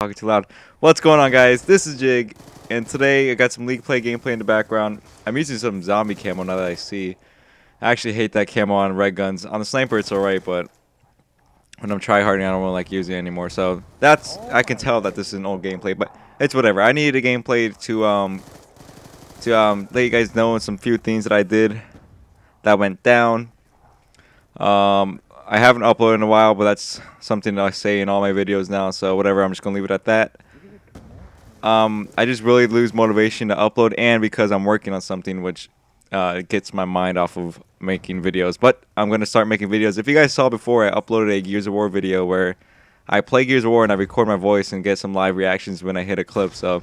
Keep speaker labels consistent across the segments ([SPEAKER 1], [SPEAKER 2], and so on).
[SPEAKER 1] talking too loud. What's going on, guys? This is Jig, and today I got some League Play gameplay in the background. I'm using some zombie camo now that I see. I actually hate that camo on red guns. On the sniper it's alright, but when I'm tryharding I don't want to like using it anymore. So that's, I can tell that this is an old gameplay, but it's whatever. I needed a gameplay to let you guys know some few things that I did that went down. I haven't uploaded in a while, but that's something that I say in all my videos now, so whatever, I'm just going to leave it at that. I just really lose motivation to upload, and because I'm working on something which gets my mind off of making videos. But I'm going to start making videos. If you guys saw before, I uploaded a Gears of War video where I play Gears of War and I record my voice and get some live reactions when I hit a clip. So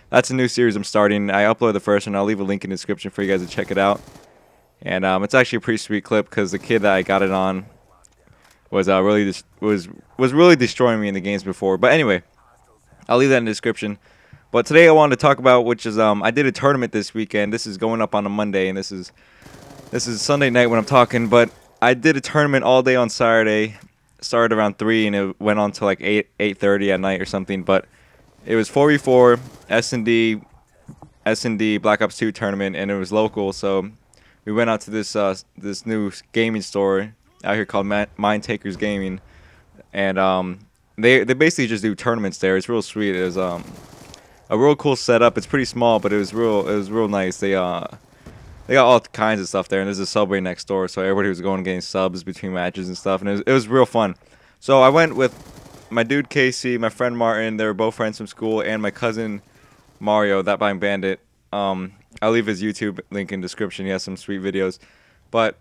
[SPEAKER 1] that's a new series I'm starting. I uploaded the first one. I'll leave a link in the description for you guys to check it out. And it's actually a pretty sweet clip because the kid that I got it on was really destroying me in the games before. But anyway, I'll leave that in the description. But today I wanted to talk about, which is I did a tournament this weekend. This is going up on a Monday, and this is Sunday night when I'm talking. But I did a tournament all day on Saturday. Started around 3 and it went on to like 8:30 at night or something. But it was 4v4 S&D Black Ops 2 tournament, and it was local. So we went out to this new gaming store out here called Mind Takers Gaming, and they basically just do tournaments there. It's real sweet. It was a real cool setup. It's pretty small, but it was real nice. They got all kinds of stuff there, and there's a Subway next door, so everybody was going and getting subs between matches and stuff, and it was real fun. So I went with my dude Casey, my friend Martin. They were both friends from school, and my cousin Mario, that by Bandit. I'll leave his YouTube link in the description. He has some sweet videos. But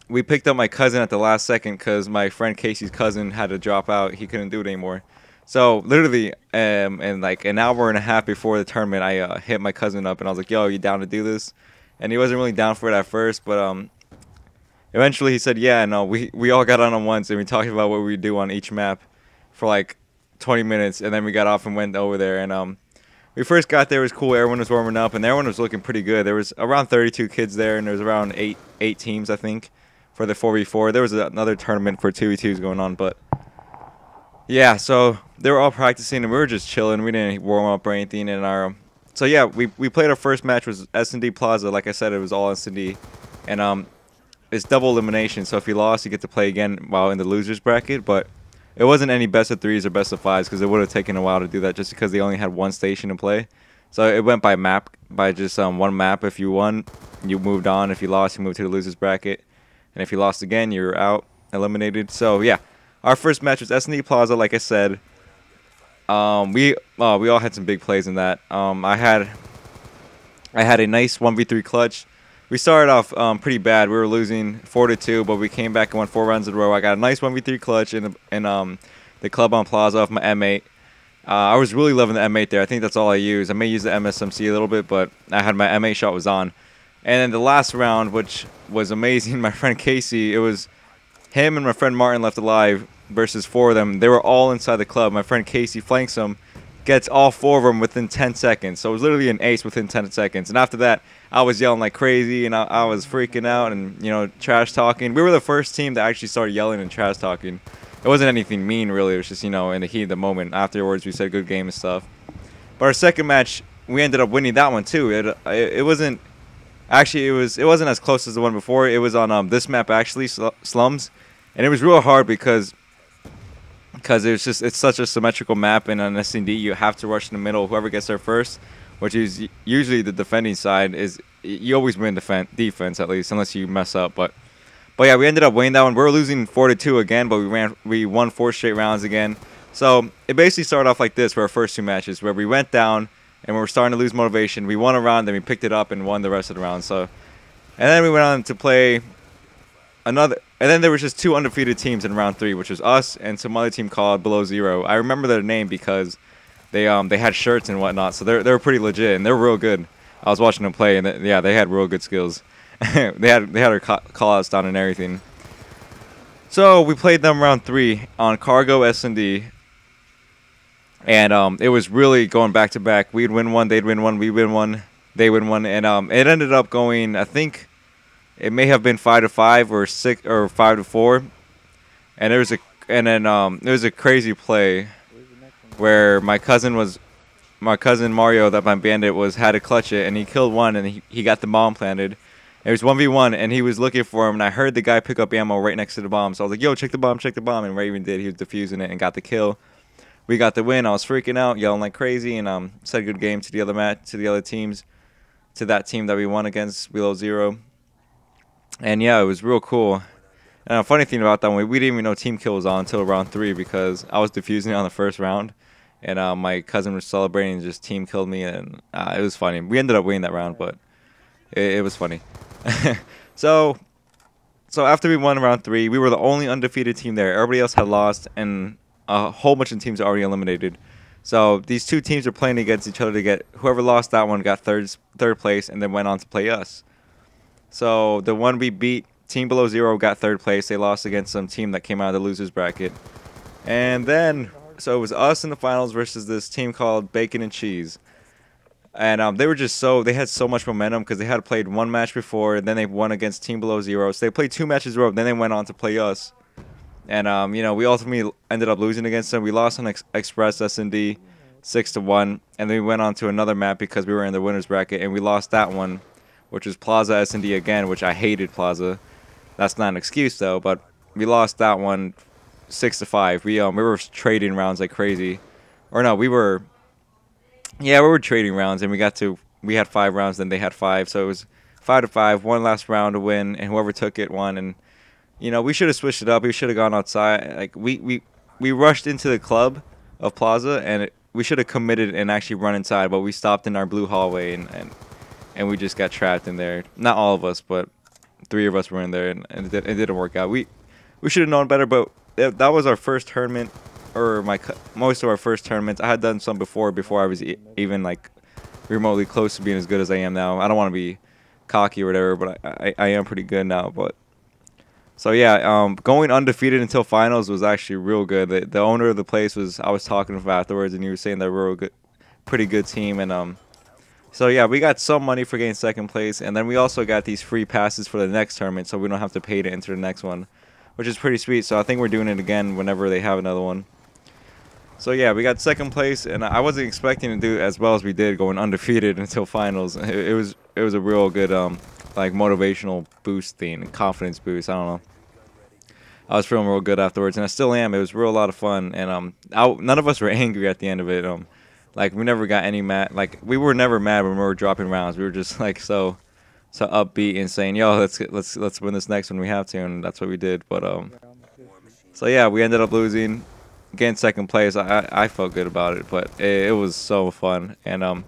[SPEAKER 1] we picked up my cousin at the last second because my friend Casey's cousin had to drop out. He couldn't do it anymore. So literally, in like an hour and a half before the tournament, I hit my cousin up and I was like, "Yo, you down to do this?" And he wasn't really down for it at first, but eventually he said, "Yeah." No, we all got on once and we talked about what we do on each map for like 20 minutes, and then we got off and went over there. And we first got there, it was cool. Everyone was warming up, and everyone was looking pretty good. There was around 32 kids there, and there was around eight teams, I think, for the 4v4. There was another tournament for 2v2s going on, but yeah, so they were all practicing, and we were just chilling. We didn't warm up or anything. And so yeah, we played our first match was S&D Plaza. Like I said, it was all S&D, and it's double elimination. So if you lost, you get to play again while in the losers bracket, but it wasn't any best of 3s or best of 5s because it would have taken a while to do that just because they only had one station to play. So it went by map, by just one map. If you won, you moved on. If you lost, you moved to the losers bracket. And if you lost again, you're out, eliminated. So yeah, our first match was S&D Plaza, like I said. We all had some big plays in that. I had a nice 1v3 clutch. We started off pretty bad. We were losing 4-2, but we came back and won 4 rounds in a row. I got a nice 1v3 clutch in the club on Plaza off my M8. I was really loving the M8 there. I think that's all I use. I may use the MSMC a little bit, but I had my M8 shot was on. And then the last round, which was amazing, my friend Casey, it was him and my friend Martin left alive versus 4 of them. They were all inside the club. My friend Casey flanks them, gets all 4 of them within 10 seconds. So it was literally an ace within 10 seconds. And after that, I was yelling like crazy, and I was freaking out and, you know, trash talking. We were the first team that actually started yelling and trash talking. It wasn't anything mean, really. It was just, you know, in the heat of the moment. Afterwards, we said good game and stuff. But our second match, we ended up winning that one too. It wasn't actually it wasn't as close as the one before. It was on this map actually, Slums, and it was real hard because it's such a symmetrical map, and on S&D you have to rush in the middle. Whoever gets there first, which is usually the defending side, you always win defense at least, unless you mess up. But yeah, we ended up winning that one. We were losing 4-2 again, but we won 4 straight rounds again. So it basically started off like this for our first 2 matches, where we went down and we were starting to lose motivation. We won a round, then we picked it up and won the rest of the round. So, and then we went on to play another. And then there was just 2 undefeated teams in round 3, which was us and some other team called Below Zero. I remember their name because they had shirts and whatnot, so they were pretty legit and they were real good. I was watching them play, and yeah, they had real good skills. they had our call-outs down and everything. So we played them round 3 on Cargo S&D, and it was really going back to back. We'd win one, they'd win one, we'd win one, they win one, and it ended up going, I think it may have been 5-5 or 5-4, and there was a crazy play where my cousin Mario, that my bandit was, had to clutch it, and he killed one, and he got the bomb planted. It was 1v1, and he was looking for him, and I heard the guy pick up ammo right next to the bomb. So I was like, yo, check the bomb, and Raven did. He was defusing it and got the kill. We got the win. I was freaking out, yelling like crazy, and said good game to the other teams, to that team that we won against Below Zero. And yeah, it was real cool. And a funny thing about that one, we didn't even know team kill was on until round 3 because I was defusing it on the first round, and my cousin was celebrating and just team killed me, and it was funny. We ended up winning that round, but it was funny. So after we won round 3, we were the only undefeated team there. Everybody else had lost, and a whole bunch of teams are already eliminated. So these two teams were playing against each other to get whoever lost that one got third place, and then went on to play us. So the one we beat, Team Below Zero, got 3rd place. They lost against some team that came out of the losers bracket. And then, so it was us in the finals versus this team called Bacon and Cheese. And they were just they had so much momentum because they had played one match before, and then they won against Team Below Zero. So they played 2 matches in a row, then they went on to play us. And, you know, we ultimately ended up losing against them. We lost on Express S&D 6-1, and then we went on to another map because we were in the winner's bracket, and we lost that one, which was Plaza S&D again, which I hated Plaza. That's not an excuse, though, but we lost that one 6-5. We were trading rounds like crazy. Or no, we were trading rounds, and we had 5 rounds, then they had 5, so it was 5-5, one last round to win, and whoever took it won. And you know, we should have switched it up. We should have gone outside. Like we rushed into the club of Plaza, and we should have committed and actually run inside, but we stopped in our blue hallway, and we just got trapped in there. Not all of us, but 3 of us were in there, and it didn't work out. We should have known better, but that was our first tournament, or most of our first tournaments. I had done some before I was even like remotely close to being as good as I am now. I don't want to be cocky or whatever, but I am pretty good now. But so yeah, going undefeated until finals was actually real good. The owner of the place I was talking to him afterwards, and he was saying that we're a pretty good team. And so yeah, we got some money for getting 2nd place, and then we also got these free passes for the next tournament, so we don't have to pay to enter the next one, which is pretty sweet. So I think we're doing it again whenever they have another one. So yeah, we got 2nd place, and I wasn't expecting to do as well as we did, going undefeated until finals. It was a real good like motivational boost thing, confidence boost. I don't know. I was feeling real good afterwards, and I still am. It was a lot of fun, and none of us were angry at the end of it. Like we never got any mad. Like we were never mad when we were dropping rounds. We were just like so upbeat and saying, "Yo, let's win this next one. We have to," and that's what we did. But so yeah, we ended up losing, getting 2nd place. I felt good about it, but it was so fun. And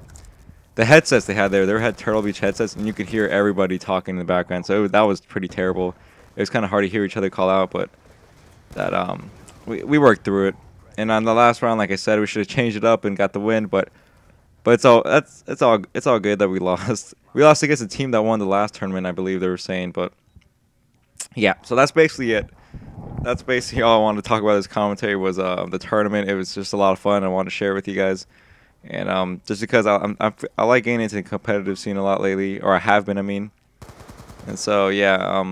[SPEAKER 1] the headsets they had there, they had Turtle Beach headsets, and you could hear everybody talking in the background. So that was pretty terrible. It was kind of hard to hear each other call out, but that we worked through it. And on the last round, like I said, we should have changed it up and got the win, but it's all good that we lost. We lost against a team that won the last tournament, I believe they were saying. But yeah, so that's basically it. That's basically all I wanted to talk about. This commentary was the tournament. It was just a lot of fun. I wanted to share it with you guys, and just because I like getting into the competitive scene a lot lately, or I have been, I mean. And so yeah,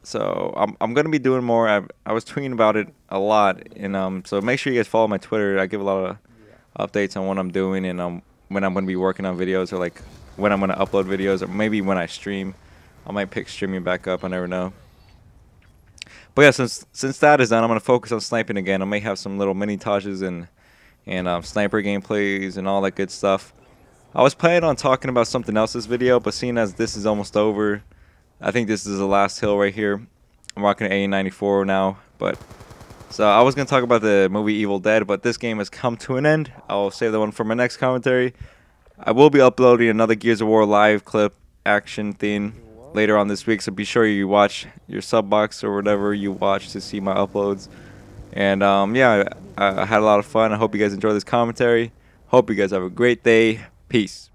[SPEAKER 1] so I'm gonna be doing more. I was tweeting about it a lot, and so make sure you guys follow my Twitter. I give a lot of updates on what I'm doing, and when I'm gonna be working on videos, or like when I'm gonna upload videos, or maybe when I stream. I might pick streaming back up. I never know. But yeah, since that is done, I'm gonna focus on sniping again. I may have some little mini tages and sniper gameplays and all that good stuff. I was planning on talking about something else this video, but seeing as this is almost over, I think this is the last hill right here. I'm rocking an A94 now, but so I was gonna talk about the movie Evil Dead, but this game has come to an end. I'll save that one for my next commentary. I will be uploading another Gears of War live clip action thing later on this week, so be sure you watch your sub box or whatever you watch to see my uploads. And yeah, I had a lot of fun. I hope you guys enjoy this commentary. Hope you guys have a great day. Peace.